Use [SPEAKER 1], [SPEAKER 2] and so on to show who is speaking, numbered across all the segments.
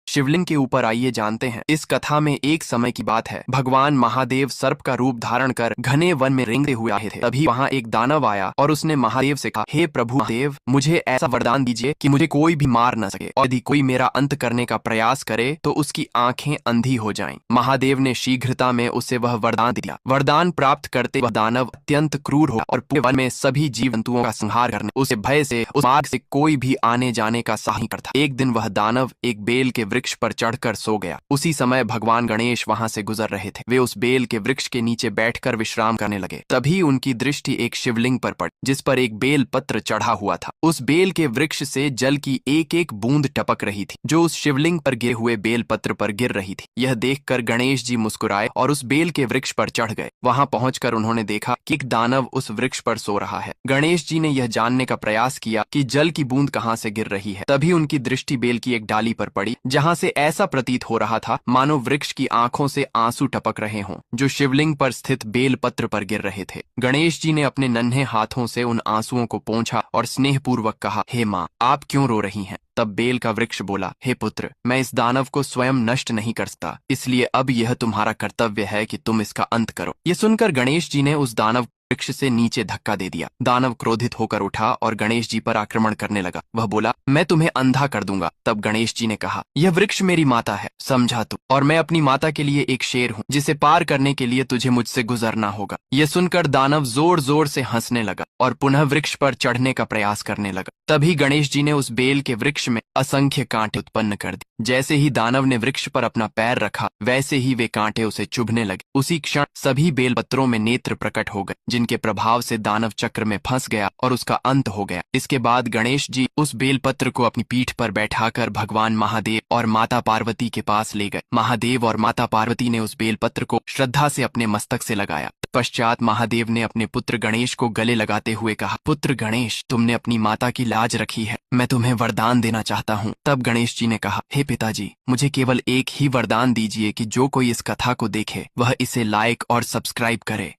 [SPEAKER 1] शिवलिंग के ऊपर आइए जानते हैं। इस कथा में एक समय की बात है। भगवान महादेव सर्प का रूप धारण कर घने वन में रेंगते हुए आए थे। तभी वहाँ एक दानव आया और उसने महादेव से कहा, हे प्रभु महादेव, मुझे ऐसा वरदान दीजिए कि मुझे कोई भी मार न सके, और यदि कोई मेरा अंत करने का प्रयास करे तो उसकी आंखें अंधी हो जाएं। महादेव ने शीघ्रता में उसे वह वरदान दिया। वरदान प्राप्त करते वह दानव अत्यंत क्रूर हो और पूरे वन में सभी जीव जंतुओं का संहार करने, उसे भय से उस मार्ग से कोई भी आने जाने का साहस नहीं करता। एक दिन वह दानव एक बेल के वृक्ष पर चढ़कर सो गया। उसी समय भगवान गणेश वहां से गुजर रहे थे। वे उस बेल के वृक्ष के नीचे बैठकर विश्राम करने लगे। तभी उनकी दृष्टि एक शिवलिंग पर पड़ी, जिस पर एक बेल पत्र चढ़ा हुआ था। उस बेल के वृक्ष से जल की एक एक बूंद टपक रही थी, जो उस शिवलिंग पर गिरे हुए बेल पत्र पर गिर रही थी। यह देखकर गणेश जी मुस्कुराए और उस बेल के वृक्ष पर चढ़ गए। वहां पहुंचकर उन्होंने देखा कि एक दानव उस वृक्ष पर सो रहा है। गणेश जी ने यह जानने का प्रयास किया कि जल की बूंद कहां से गिर रही है। तभी उनकी दृष्टि बेल की एक डाली पर पड़ी, जहां से ऐसा प्रतीत हो रहा था मानो वृक्ष की आंखों से आंसू टपक रहे हों, जो शिवलिंग पर स्थित बेल पत्र पर गिर रहे थे। गणेश जी ने अपने नन्हे हाथों से उन आंसुओं को पोंछा और स्नेहपूर्वक कहा, हे माँ, आप क्यों रो रही हैं? तब बेल का वृक्ष बोला, हे पुत्र, मैं इस दानव को स्वयं नष्ट नहीं कर सकता, इसलिए अब यह तुम्हारा कर्तव्य है कि तुम इसका अंत करो। ये सुनकर गणेश जी ने उस दानव वृक्ष से नीचे धक्का दे दिया। दानव क्रोधित होकर उठा और गणेश जी पर आक्रमण करने लगा। वह बोला, मैं तुम्हें अंधा कर दूंगा। तब गणेश जी ने कहा, यह वृक्ष मेरी माता है, समझा तू, और मैं अपनी माता के लिए एक शेर हूँ, जिसे पार करने के लिए तुझे मुझसे गुजरना होगा। यह सुनकर दानव जोर जोर से हंसने लगा और पुनः वृक्ष पर चढ़ने का प्रयास करने लगा। तभी गणेश जी ने उस बेल के वृक्ष में असंख्य कांटे उत्पन्न कर दिए। जैसे ही दानव ने वृक्ष पर अपना पैर रखा, वैसे ही वे कांटे उसे चुभने लगे। उसी क्षण सभी बेल पत्रों में नेत्र प्रकट हो गए, जिनके प्रभाव से दानव चक्र में फंस गया और उसका अंत हो गया। इसके बाद गणेश जी उस बेलपत्र को अपनी पीठ पर बैठाकर भगवान महादेव और माता पार्वती के पास ले गए। महादेव और माता पार्वती ने उस बेलपत्र को श्रद्धा से अपने मस्तक से लगाया। पश्चात महादेव ने अपने पुत्र गणेश को गले लगाते हुए कहा, पुत्र गणेश, तुमने अपनी माता की लाज रखी है, मैं तुम्हें वरदान देना चाहता हूँ। तब गणेश जी ने कहा, हे पिताजी, मुझे केवल एक ही वरदान दीजिए कि जो कोई इस कथा को देखे वह इसे लाइक और सब्सक्राइब करे।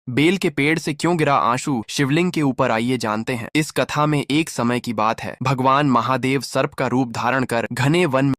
[SPEAKER 1] बेल के पेड़ से क्यों गिरा आंसू, शिवलिंग के ऊपर आइए जानते हैं। इस कथा में एक समय की बात है। भगवान महादेव सर्प का रूप धारण कर घने वन